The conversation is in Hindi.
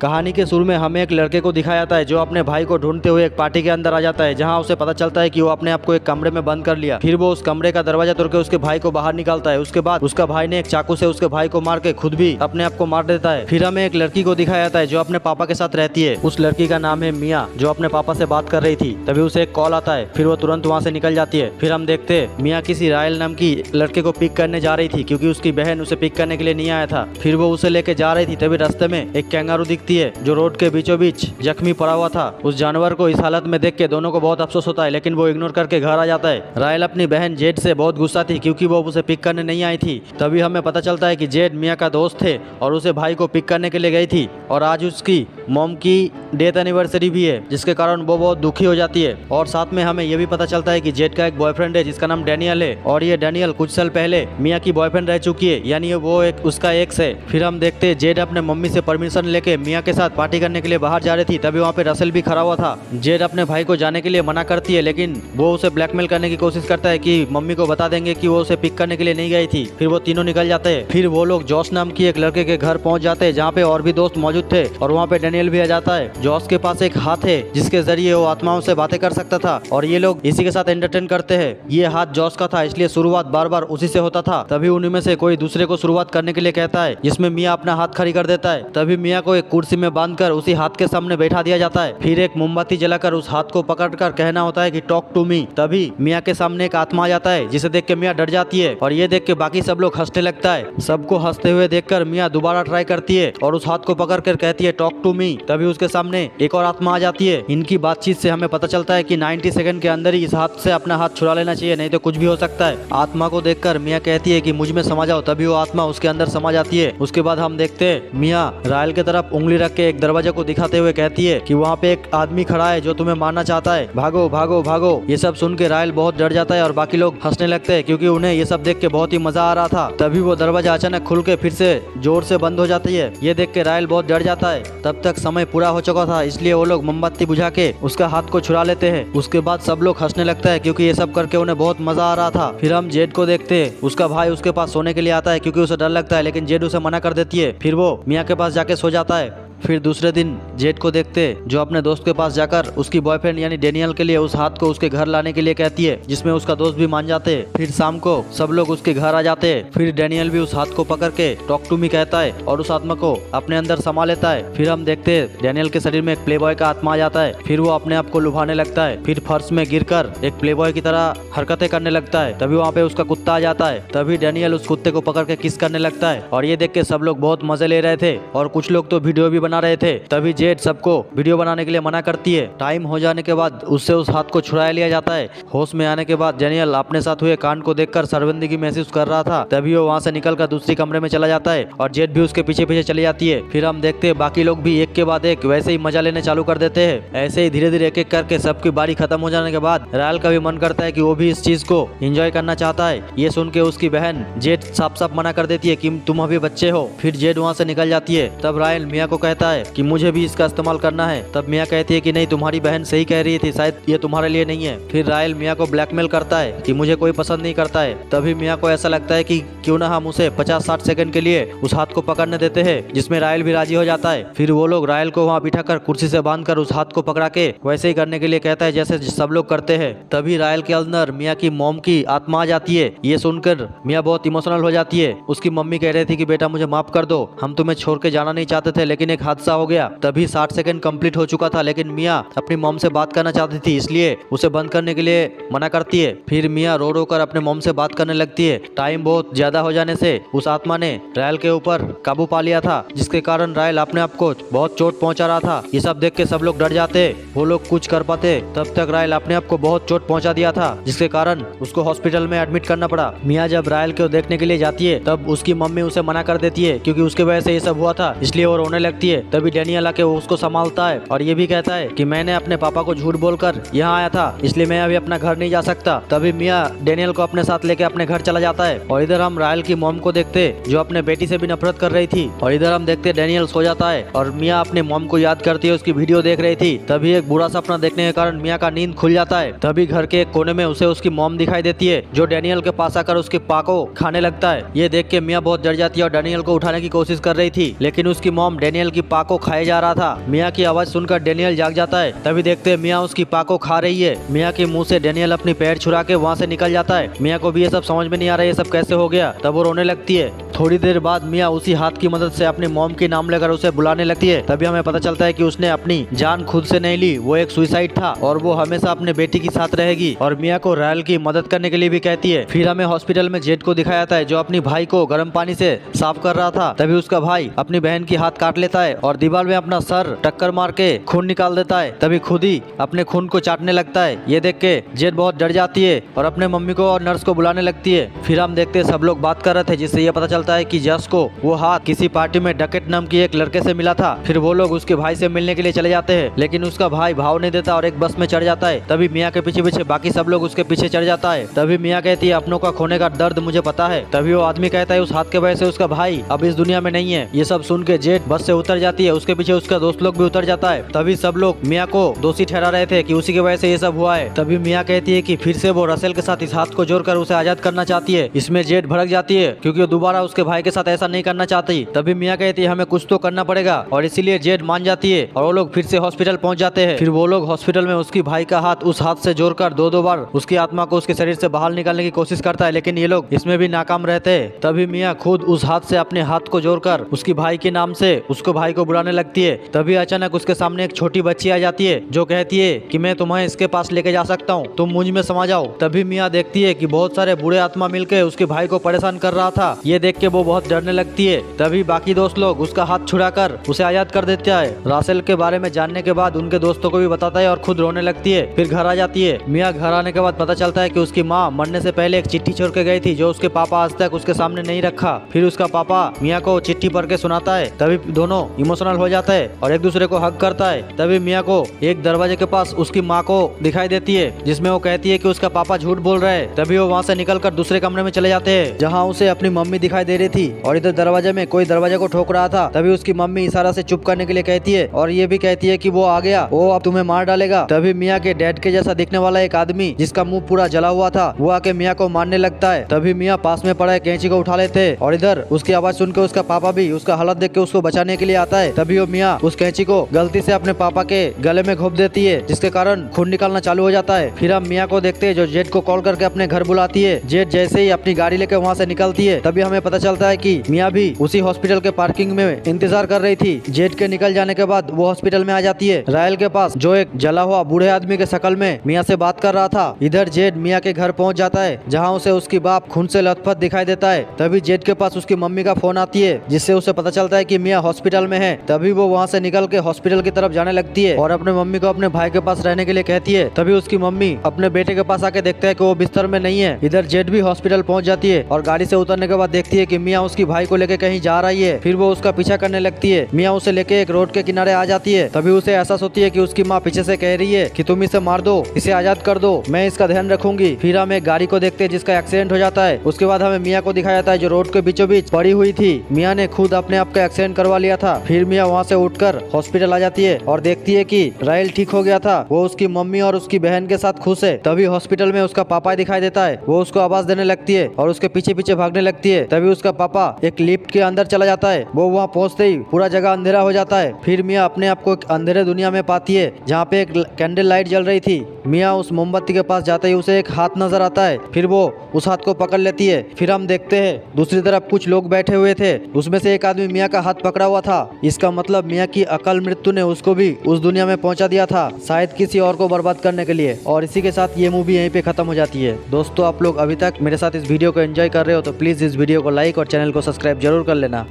कहानी के शुरू में हमें एक लड़के को दिखाया जाता है जो अपने भाई को ढूंढते हुए एक पार्टी के अंदर आ जाता है, जहां उसे पता चलता है कि वो अपने आप को एक कमरे में बंद कर लिया। फिर वो उस कमरे का दरवाजा तोड़ के उसके भाई को बाहर निकालता है। उसके बाद उसका भाई ने एक चाकू से उसके भाई को मार के खुद भी अपने आप को मार देता है। फिर हमें एक लड़की को दिखाया जाता है जो अपने पापा के साथ रहती है। उस लड़की का नाम है मिया, जो अपने पापा से बात कर रही थी। तभी उसे एक कॉल आता है, फिर वो तुरंत वहाँ से निकल जाती है। फिर हम देखते हैं मिया किसी रायल नाम की लड़के को पिक करने जा रही थी, क्योंकि उसकी बहन उसे पिक करने के लिए नहीं आया था। फिर वो उसे लेके जा रही थी, तभी रास्ते में एक कैंगारू दिखती है जो रोड के बीचों बीच जख्मी पड़ा हुआ था। उस जानवर को इस हालत में देख के दोनों को बहुत अफसोस होता है, लेकिन वो इग्नोर करके घर आ जाता है। रायल अपनी बहन जेड से बहुत गुस्सा थी, क्योंकि वो उसे पिक करने नहीं आई थी। तभी हमें पता चलता है कि जेड मिया का दोस्त थे और उसे भाई को पिक करने के लिए गई थी, और आज उसकी मॉम की डेथ एनिवर्सरी भी है, जिसके कारण वो बहुत दुखी हो जाती है। और साथ में हमें यह भी पता चलता है कि जेड का एक बॉयफ्रेंड है जिसका नाम डैनियल है, और ये डैनियल कुछ साल पहले मिया की बॉयफ्रेंड रह चुकी है, यानी वो एक उसका एक्स है। फिर हम देखते हैं जेड अपने मम्मी से परमिशन लेके मिया के साथ पार्टी करने के लिए बाहर जा रही थी। तभी वहाँ पे रसेल भी खड़ा हुआ था। जेड अपने भाई को जाने के लिए मना करती है, लेकिन वो उसे ब्लैकमेल करने की कोशिश करता है कि मम्मी को बता देंगे कि वो उसे पिक करने के लिए नहीं गई थी। फिर वो तीनों निकल जाते हैं। फिर वो लोग जॉस नाम की एक लड़के के घर पहुंच जाते हैं, जहाँ पे और भी दोस्त मौजूद थे, और वहाँ पे डैनियल भी आ जाता है। जॉस के पास एक हाथ है जिसके जरिए वो आत्माओं से बातें कर सकता था, और ये लोग इसी के साथ एंटरटेन करते हैं। ये हाथ जॉस का था, इसलिए शुरुआत बार बार उसी से होता था। तभी उन्हीं में से कोई दूसरे को शुरुआत करने के लिए कहता है, जिसमें मिया अपना हाथ खड़ी कर देता है। तभी मिया को एक कुर्सी में बांधकर उसी हाथ के सामने बैठा दिया जाता है। फिर एक मोमबत्ती जलाकर उस हाथ को पकड़कर कहना होता है कि टॉक टू मी। तभी मिया के सामने एक आत्मा आ जाता है, जिसे देख के मिया डर जाती है, और ये देख के बाकी सब लोग हंसने लगता है। सबको हंसते हुए देखकर मिया दोबारा ट्राई करती है और उस हाथ को पकड़कर कहती है टॉक टू मी। तभी उसके सामने एक और आत्मा आ जाती है। इनकी बातचीत से हमें पता चलता है कि 90 सेकंड के अंदर ही इस हाथ से अपना हाथ छुड़ा लेना चाहिए, नहीं तो कुछ भी हो सकता है। आत्मा को देखकर मिया कहती है कि मुझ में समा जाओ। तभी वो आत्मा उसके अंदर समा जाती है। उसके बाद हम देखते हैं मिया रायल की तरफ उंगली रख के एक दरवाजे को दिखाते हुए कहती है कि वहाँ पे एक आदमी खड़ा है जो तुम्हें मारना चाहता है, भागो भागो भागो। ये सब सुन के रायल बहुत डर जाता है और बाकी लोग हंसने लगते हैं, क्योंकि उन्हें ये सब देख के बहुत ही मजा आ रहा था। तभी वो दरवाजा अचानक खुल के फिर से जोर से बंद हो जाती है। ये देख के रायल बहुत डर जाता है। तब तक समय पूरा हो चुका था, इसलिए वो लोग मोमबत्ती बुझा के उसका हाथ को छुड़ा लेते हैं। उसके बाद सब लोग हंसने लगता है, क्योंकि ये सब करके उन्हें बहुत मजा आ रहा था। फिर हम जेड को देखते हैं। उसका भाई उसके पास सोने के लिए आता है, क्योंकि उसे डर लगता है, लेकिन जेड उसे मना कर देती है। फिर वो मिया के पास जाके सो जाता है। फिर दूसरे दिन जेड को देखते जो अपने दोस्त के पास जाकर उसकी बॉयफ्रेंड यानी डैनियल के लिए उस हाथ को उसके घर लाने के लिए कहती है, जिसमें उसका दोस्त भी मान जाते हैं। फिर शाम को सब लोग उसके घर आ जाते हैं। फिर डैनियल भी उस हाथ को पकड़ के टॉक टू मी कहता है और उस आत्मा को अपने अंदर समा लेता है। फिर हम देखते हैं डैनियल के शरीर में एक प्लेबॉय का आत्मा आ जाता है। फिर वो अपने आप को लुभाने लगता है। फिर फर्श में गिरकर एक प्लेबॉय की तरह हरकतें करने लगता है। तभी वहाँ पे उसका कुत्ता आ जाता है। तभी डैनियल उस कुत्ते को पकड़ के किस करने लगता है, और ये देख के सब लोग बहुत मजे ले रहे थे, और कुछ लोग तो वीडियो भी बना रहे थे। तभी जेड सबको वीडियो बनाने के लिए मना करती है। टाइम हो जाने के बाद उससे उस हाथ को छुड़ा लिया जाता है। होश में आने के बाद डैनियल अपने साथ हुए कांड को देखकर शर्मिंदगी महसूस कर रहा था। तभी वो वहाँ से निकलकर दूसरी कमरे में चला जाता है, और जेड भी उसके पीछे पीछे चली जाती है। फिर हम देखते हैं बाकी लोग भी एक के बाद एक वैसे ही मजा लेने चालू कर देते हैं। ऐसे ही धीरे धीरे एक एक करके सबकी बारी खत्म हो जाने के बाद रायल का भी मन करता है कि वो भी इस चीज को एंजॉय करना चाहता है। ये सुन के उसकी बहन जेड साफ साफ मना कर देती है कि तुम अभी बच्चे हो। फिर जेड वहाँ से निकल जाती है। तब रायल मिया को कहता है कि मुझे भी इसका इस्तेमाल करना है। तब मिया कहती है कि नहीं, तुम्हारी बहन सही कह रही थी, शायद ये तुम्हारे लिए नहीं है। फिर रायल मिया को ब्लैकमेल करता है कि मुझे कोई पसंद नहीं करता है। तभी मिया को ऐसा लगता है कि क्यों ना हम उसे 50-60 सेकंड के लिए उस हाथ को पकड़ने देते हैं, जिसमें रायल भी राजी हो जाता है। फिर वो लोग रायल को वहाँ बिठाकर कुर्सी से बांधकर उस हाथ को पकड़ा के वैसे ही करने के लिए कहता है जैसे सब लोग करते हैं। तभी रायल के अंदर मिया की मॉम की आत्मा आ जाती है। ये सुनकर मिया बहुत इमोशनल हो जाती है। उसकी मम्मी कह रही थी कि बेटा मुझे माफ कर दो, हम तुम्हें छोड़ के जाना नहीं चाहते थे, लेकिन एक हादसा हो गया। तभी 60 सेकंड कंप्लीट हो चुका था, लेकिन मिया अपनी मॉम से बात करना चाहती थी, इसलिए उसे बंद करने के लिए मना करती है। फिर मिया रो रो कर अपने मॉम से बात करने लगती है। टाइम बहुत ज्यादा हो जाने से उस आत्मा ने रायल के ऊपर काबू पा लिया था, जिसके कारण रायल अपने आप को बहुत चोट पहुंचा रहा था। ये सब देख के सब लोग डर जाते, वो लोग कुछ कर पाते। तब तक रायल अपने आप को बहुत चोट पहुंचा दिया था, जिसके कारण उसको हॉस्पिटल में एडमिट करना पड़ा। मिया जब रायल को देखने के लिए जाती है, तब उसकी मम्मी उसे मना कर देती है, क्योंकि उसके वजह से ये सब हुआ था, इसलिए वो रोने लगती है। तभी डैनियल आके उसको संभालता है और ये भी कहता है कि मैंने अपने पापा को झूठ बोलकर यहाँ आया था, इसलिए मैं अभी अपना घर नहीं जा सकता। तभी मिया डैनियल को अपने साथ लेके अपने घर चला जाता है। और इधर हम रायल की मॉम को देखते जो अपने बेटी से भी नफरत कर रही थी, और इधर हम देखते डैनियल सो जाता है और मिया अपने मॉम को याद करती है, उसकी वीडियो देख रही थी। तभी एक बुरा सपना देखने के कारण मिया का नींद खुल जाता है। तभी घर के एक कोने में उसे उसकी मॉम दिखाई देती है, जो डैनियल के पास आकर उसके पा को खाने लगता है। ये देख के मिया बहुत डर जाती है और डैनियल को उठाने की कोशिश कर रही थी, लेकिन उसकी मॉम डैनियल की पा को खाए जा रहा था। मियाँ की आवाज सुनकर डेनियल जाग जाता है। तभी देखते हैं मियाँ उसकी पा को खा रही है। मियाँ के मुंह से डेनियल अपनी पैर छुरा के वहाँ से निकल जाता है। मियाँ को भी ये सब समझ में नहीं आ रहा है ये सब कैसे हो गया। तब वो रोने लगती है। थोड़ी देर बाद मियाँ उसी हाथ की मदद से अपनी मॉम के नाम लेकर उसे बुलाने लगती है। तभी हमें पता चलता है कि उसने अपनी जान खुद से नहीं ली, वो एक सुसाइड था और वो हमेशा अपने बेटी के साथ रहेगी और मियाँ को रायल की मदद करने के लिए भी कहती है। फिर हमें हॉस्पिटल में जेड को दिखाया जाता है जो अपनी भाई को गर्म पानी से साफ कर रहा था। तभी उसका भाई अपनी बहन की हाथ काट लेता है और दीवार में अपना सर टक्कर मार के खून निकाल देता है। तभी खुद ही अपने खून को चाटने लगता है। ये देख के जेड बहुत डर जाती है और अपने मम्मी को और नर्स को बुलाने लगती है। फिर हम देखते हैं सब लोग बात कर रहे थे जिससे ये पता चलता है कि जस को वो हाथ किसी पार्टी में डकेट नाम की एक लड़के से मिला था। फिर वो लोग उसके भाई से मिलने के लिए चले जाते हैं लेकिन उसका भाई भाव नहीं देता और एक बस में चढ़ जाता है। तभी मियाँ के पीछे पीछे बाकी सब लोग उसके पीछे चढ़ जाता है। तभी मियाँ कहती है अपनों का खोने का दर्द मुझे पता है। तभी वो आदमी कहता है उस हाथ के वजह से उसका भाई अब इस दुनिया में नहीं है। ये सब सुन के जेड बस से उतर जाती है। उसके पीछे उसका दोस्त लोग भी उतर जाता है। तभी सब लोग मियाँ को दोषी ठहरा रहे थे कि उसी की वजह से ये सब हुआ है। तभी मियाँ कहती है कि फिर से वो रसेल के साथ इस हाथ को जोड़कर उसे आजाद करना चाहती है। इसमें जेड भड़क जाती है क्योंकि वो दोबारा उसके भाई के साथ ऐसा नहीं करना चाहती। तभी मियाँ कहती है हमें कुछ तो करना पड़ेगा और इसीलिए जेड मान जाती है और वो लोग फिर से हॉस्पिटल पहुंच जाते हैं। फिर वो लोग हॉस्पिटल में उसकी भाई का हाथ उस हाथ से जोड़कर दो बार उसकी आत्मा को उसके शरीर से बाहर निकालने की कोशिश करता है लेकिन ये लोग इसमें भी नाकाम रहते हैं। तभी मियाँ खुद उस हाथ से अपने हाथ को जोड़कर उसकी भाई के नाम से उसको भाई को बुलाने लगती है। तभी अचानक उसके सामने एक छोटी बच्ची आ जाती है जो कहती है कि मैं तुम्हें इसके पास लेके जा सकता हूँ, तुम मुझ में समा जाओ। तभी मियाँ देखती है कि बहुत सारे बुरे आत्मा मिलकर उसके भाई को परेशान कर रहा था। ये देख के वो बहुत डरने लगती है। तभी बाकी दोस्त लोग उसका हाथ छुड़ाकर उसे आजाद कर देता है। रासेल के बारे में जानने के बाद उनके दोस्तों को भी बताता है और खुद रोने लगती है। फिर घर आ जाती है। मियाँ घर आने के बाद पता चलता है कि उसकी माँ मरने से पहले एक चिट्ठी छोड़ के गई थी जो उसके पापा आज तक उसके सामने नहीं रखा। फिर उसका पापा मियाँ को चिट्ठी पढ़ के सुनाता है। तभी दोनों इमोशनल हो जाता है और एक दूसरे को हग करता है। तभी मियाँ को एक दरवाजे के पास उसकी माँ को दिखाई देती है जिसमें वो कहती है कि उसका पापा झूठ बोल रहा है। तभी वो वहाँ से निकलकर दूसरे कमरे में चले जाते हैं जहाँ उसे अपनी मम्मी दिखाई दे रही थी और इधर दरवाजे में कोई दरवाजे को ठोक रहा था। तभी उसकी मम्मी इशारा से चुप करने के लिए कहती है और ये भी कहती है कि वो आ गया, वो अब तुम्हें मार डालेगा। तभी मियाँ के डैड के जैसा दिखने वाला एक आदमी जिसका मुंह पूरा जला हुआ था वो आके मियाँ को मारने लगता है। तभी मियाँ पास में पड़ा कैंची को उठा लेते हैं और इधर उसकी आवाज सुनकर उसका पापा भी उसका हालत देख के उसको बचाने के लिए आता है। तभी वो मियाँ उस कैंची को गलती से अपने पापा के गले में घोंप देती है जिसके कारण खून निकालना चालू हो जाता है। फिर हम मियाँ को देखते हैं जो जेड को कॉल करके अपने घर बुलाती है। जेड जैसे ही अपनी गाड़ी लेकर वहाँ से निकलती है तभी हमें पता चलता है कि मियाँ भी उसी हॉस्पिटल के पार्किंग में इंतजार कर रही थी। जेड के निकल जाने के बाद वो हॉस्पिटल में आ जाती है रायल के पास जो एक जला हुआ बूढ़े आदमी के शकल में मियाँ से बात कर रहा था। इधर जेड मियाँ के घर पहुँच जाता है जहाँ उसे उसकी बाप खून से लथपथ दिखाई देता है। तभी जेड के पास उसकी मम्मी का फोन आती है जिससे उसे पता चलता है कि मियाँ हॉस्पिटल में है। तभी वो वहाँ से निकल के हॉस्पिटल की तरफ जाने लगती है और अपने मम्मी को अपने भाई के पास रहने के लिए कहती है। तभी उसकी मम्मी अपने बेटे के पास आके देखता है कि वो बिस्तर में नहीं है। इधर जेड भी हॉस्पिटल पहुँच जाती है और गाड़ी से उतरने के बाद देखती है कि मियाँ उसकी भाई को लेके कहीं जा रही है। फिर वो उसका पीछा करने लगती है। मियाँ उसे लेके एक रोड के किनारे आ जाती है। तभी उसे एहसास होती है कि उसकी माँ पीछे से कह रही है कि तुम इसे मार दो, इसे आजाद कर दो, मैं इसका ध्यान रखूंगी। फिर हम एक गाड़ी को देखते हैं जिसका एक्सीडेंट हो जाता है। उसके बाद हमें मियाँ को दिखाया जाता है जो रोड के बीचों बीच पड़ी हुई थी। मियाँ ने खुद अपने आप का एक्सीडेंट करवा लिया था। फिर मियाँ वहाँ से उठकर हॉस्पिटल आ जाती है और देखती है कि रायल ठीक हो गया था। वो उसकी मम्मी और उसकी बहन के साथ खुश है। तभी हॉस्पिटल में उसका पापा दिखाई देता है। वो उसको आवाज देने लगती है और उसके पीछे पीछे भागने लगती है। तभी उसका पापा एक लिफ्ट के अंदर चला जाता है। वो वहाँ पहुँचते ही पूरा जगह अंधेरा हो जाता है। फिर मियाँ अपने आप को एक अंधेरे दुनिया में पाती है जहाँ पे एक कैंडल लाइट जल रही थी। मियाँ उस मोमबत्ती के पास जाते ही उसे एक हाथ नजर आता है। फिर वो उस हाथ को पकड़ लेती है। फिर हम देखते हैं दूसरी तरफ कुछ लोग बैठे हुए थे। उसमें से एक आदमी मियाँ का हाथ पकड़ा हुआ था। इसका मतलब मियाँ की अकाल मृत्यु ने उसको भी उस दुनिया में पहुंचा दिया था, शायद किसी और को बर्बाद करने के लिए। और इसी के साथ ये मूवी यहीं पे खत्म हो जाती है। दोस्तों आप लोग अभी तक मेरे साथ इस वीडियो को एंजॉय कर रहे हो तो प्लीज इस वीडियो को लाइक और चैनल को सब्सक्राइब जरूर कर लेना।